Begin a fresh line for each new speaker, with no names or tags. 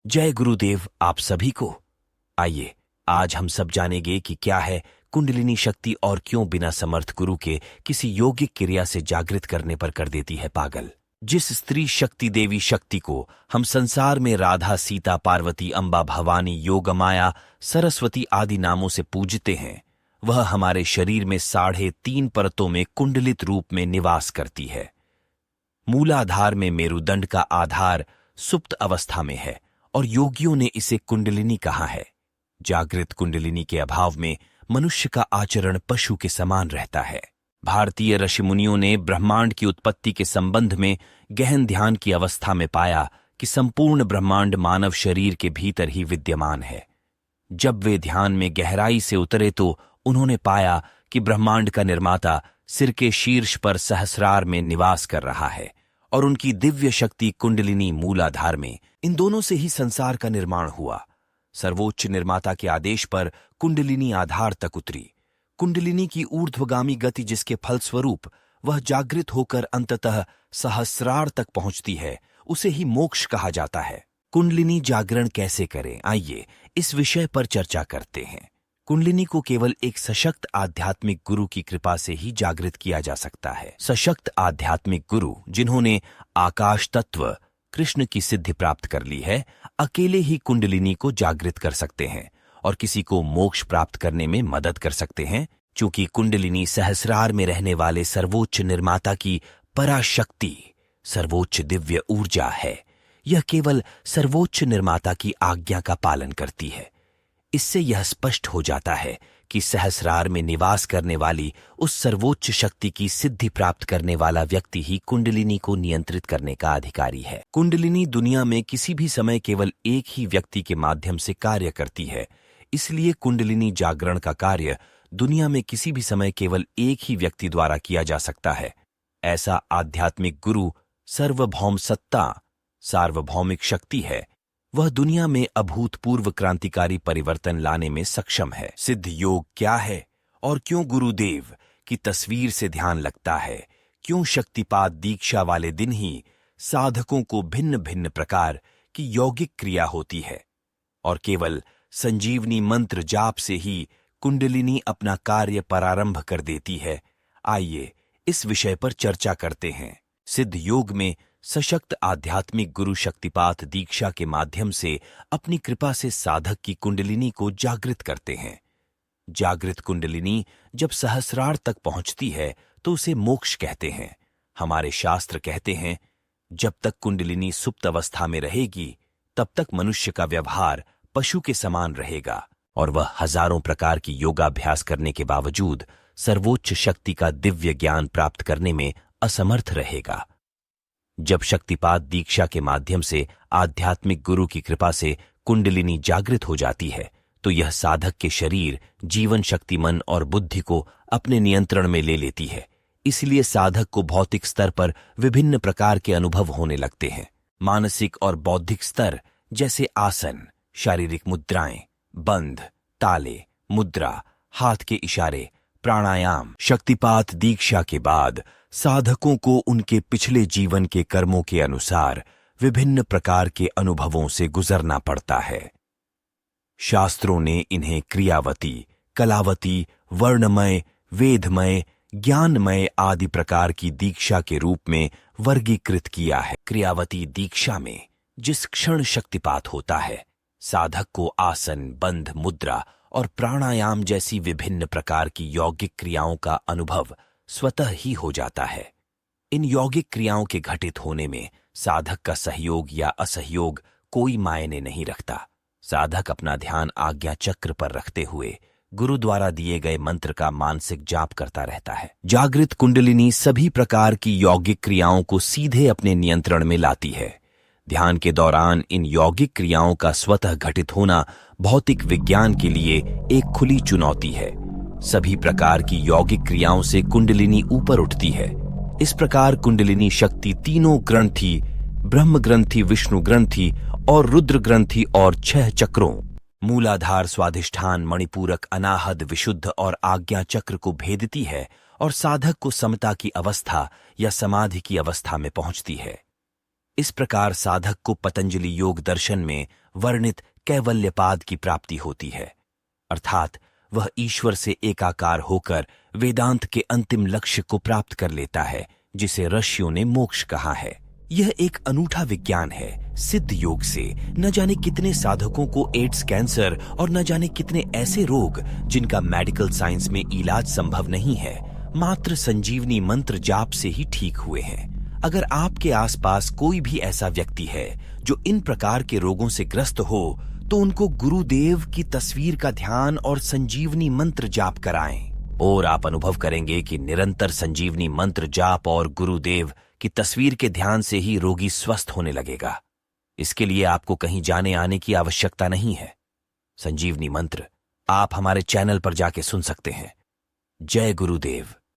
जय गुरुदेव आप सभी को। आइए आज हम सब जानेंगे कि क्या है कुंडलिनी शक्ति और क्यों बिना समर्थ गुरु के किसी योगिक क्रिया से जागृत करने पर कर देती है पागल। जिस स्त्री शक्ति देवी शक्ति को हम संसार में राधा, सीता, पार्वती, अंबा, भवानी, योगमाया, सरस्वती आदि नामों से पूजते हैं, वह हमारे शरीर में 3.5 परतों में कुंडलित रूप में निवास करती है। मूलाधार में मेरुदंड का आधार सुप्त अवस्था में है और योगियों ने इसे कुंडलिनी कहा है। जागृत कुंडलिनी के अभाव में मनुष्य का आचरण पशु के समान रहता है। भारतीय ऋषिमुनियों ने ब्रह्मांड की उत्पत्ति के संबंध में गहन ध्यान की अवस्था में पाया कि संपूर्ण ब्रह्मांड मानव शरीर के भीतर ही विद्यमान है। जब वे ध्यान में गहराई से उतरे तो उन्होंने पाया कि ब्रह्मांड का निर्माता सिर के शीर्ष पर सहस्रार में निवास कर रहा है और उनकी दिव्य शक्ति कुंडलिनी मूलाधार में। इन दोनों से ही संसार का निर्माण हुआ। सर्वोच्च निर्माता के आदेश पर कुंडलिनी आधार तक उतरी। कुंडलिनी की ऊर्ध्वगामी गति जिसके फलस्वरूप वह जागृत होकर अंततः सहस्रार तक पहुंचती है, उसे ही मोक्ष कहा जाता है। कुंडलिनी जागरण कैसे करें, आइए इस विषय पर चर्चा करते हैं। कुंडलिनी को केवल एक सशक्त आध्यात्मिक गुरु की कृपा से ही जागृत किया जा सकता है। सशक्त आध्यात्मिक गुरु जिन्होंने आकाश तत्व कृष्ण की सिद्धि प्राप्त कर ली है, अकेले ही कुंडलिनी को जागृत कर सकते हैं और किसी को मोक्ष प्राप्त करने में मदद कर सकते हैं। चूंकि कुंडलिनी सहस्रार में रहने वाले सर्वोच्च निर्माता की पराशक्ति, सर्वोच्च दिव्य ऊर्जा है, यह केवल सर्वोच्च निर्माता की आज्ञा का पालन करती है। इससे यह स्पष्ट हो जाता है कि सहस्रार में निवास करने वाली उस सर्वोच्च शक्ति की सिद्धि प्राप्त करने वाला व्यक्ति ही कुंडलिनी को नियंत्रित करने का अधिकारी है। कुंडलिनी दुनिया में किसी भी समय केवल एक ही व्यक्ति के माध्यम से कार्य करती है। इसलिए कुंडलिनी जागरण का कार्य दुनिया में किसी भी समय केवल एक ही व्यक्ति द्वारा किया जा सकता है। ऐसा आध्यात्मिक गुरु सर्वभौम सत्ता, सार्वभौमिक शक्ति है। वह दुनिया में अभूतपूर्व क्रांतिकारी परिवर्तन लाने में सक्षम है। सिद्ध योग क्या है और क्यों गुरुदेव की तस्वीर से ध्यान लगता है? क्यों शक्तिपात दीक्षा वाले दिन ही साधकों को भिन्न भिन्न प्रकार की यौगिक क्रिया होती है और केवल संजीवनी मंत्र जाप से ही कुंडलिनी अपना कार्य प्रारंभ कर देती है? आइए इस विषय पर चर्चा करते हैं। सिद्ध योग में सशक्त आध्यात्मिक गुरु शक्तिपात दीक्षा के माध्यम से अपनी कृपा से साधक की कुंडलिनी को जागृत करते हैं। जागृत कुंडलिनी जब सहस्रार तक पहुंचती है तो उसे मोक्ष कहते हैं। हमारे शास्त्र कहते हैं, जब तक कुंडलिनी सुप्त अवस्था में रहेगी तब तक मनुष्य का व्यवहार पशु के समान रहेगा और वह हजारों प्रकार की योगाभ्यास करने के बावजूद सर्वोच्च शक्ति का दिव्य ज्ञान प्राप्त करने में असमर्थ रहेगा। जब शक्तिपात दीक्षा के माध्यम से आध्यात्मिक गुरु की कृपा से कुंडलिनी जागृत हो जाती है तो यह साधक के शरीर, जीवन शक्ति, मन और बुद्धि को अपने नियंत्रण में ले लेती है। इसलिए साधक को भौतिक स्तर पर विभिन्न प्रकार के अनुभव होने लगते हैं। मानसिक और बौद्धिक स्तर जैसे आसन, शारीरिक मुद्राएं, बंध, ताले, मुद्रा, हाथ के इशारे, प्राणायाम। शक्तिपात दीक्षा के बाद साधकों को उनके पिछले जीवन के कर्मों के अनुसार विभिन्न प्रकार के अनुभवों से गुजरना पड़ता है। शास्त्रों ने इन्हें क्रियावती, कलावती, वर्णमय, वेदमय, ज्ञानमय आदि प्रकार की दीक्षा के रूप में वर्गीकृत किया है। क्रियावती दीक्षा में जिस क्षण शक्तिपात होता है, साधक को आसन, बंध, मुद्रा और प्राणायाम जैसी विभिन्न प्रकार की यौगिक क्रियाओं का अनुभव स्वतः ही हो जाता है। इन यौगिक क्रियाओं के घटित होने में साधक का सहयोग या असहयोग कोई मायने नहीं रखता। साधक अपना ध्यान आज्ञा चक्र पर रखते हुए गुरु द्वारा दिए गए मंत्र का मानसिक जाप करता रहता है। जागृत कुंडलिनी सभी प्रकार की यौगिक क्रियाओं को सीधे अपने नियंत्रण में लाती है। ध्यान के दौरान इन यौगिक क्रियाओं का स्वतः घटित होना भौतिक विज्ञान के लिए एक खुली चुनौती है। सभी प्रकार की यौगिक क्रियाओं से कुंडलिनी ऊपर उठती है। इस प्रकार कुंडलिनी शक्ति तीनों ग्रंथि, ब्रह्म ग्रंथि, विष्णु ग्रंथि और रुद्र ग्रंथि और 6 चक्रों, मूलाधार, स्वाधिष्ठान, मणिपूरक, अनाहद, विशुद्ध और आज्ञा चक्र को भेदती है और साधक को समता की अवस्था या समाधि की अवस्था में पहुंचती है। इस प्रकार साधक को पतंजलि योग दर्शन में वर्णित कैवल्यपाद की प्राप्ति होती है, अर्थात वह ईश्वर से एकाकार होकर वेदांत के अंतिम लक्ष्य को प्राप्त कर लेता है, जिसे ऋषियों ने मोक्ष कहा है। यह एक अनूठा विज्ञान है। सिद्ध योग से न जाने कितने साधकों को एड्स, कैंसर और न जाने कितने ऐसे रोग जिनका मेडिकल साइंस में इलाज संभव नहीं है, मात्र संजीवनी मंत्र जाप से ही ठीक हुए हैं। अगर आपके आसपास कोई भी ऐसा व्यक्ति है जो इन प्रकार के रोगों से ग्रस्त हो, तो उनको गुरुदेव की तस्वीर का ध्यान और संजीवनी मंत्र जाप कराएं और आप अनुभव करेंगे कि निरंतर संजीवनी मंत्र जाप और गुरुदेव की तस्वीर के ध्यान से ही रोगी स्वस्थ होने लगेगा। इसके लिए आपको कहीं जाने आने की आवश्यकता नहीं है। संजीवनी मंत्र आप हमारे चैनल पर जाके सुन सकते हैं। जय गुरुदेव।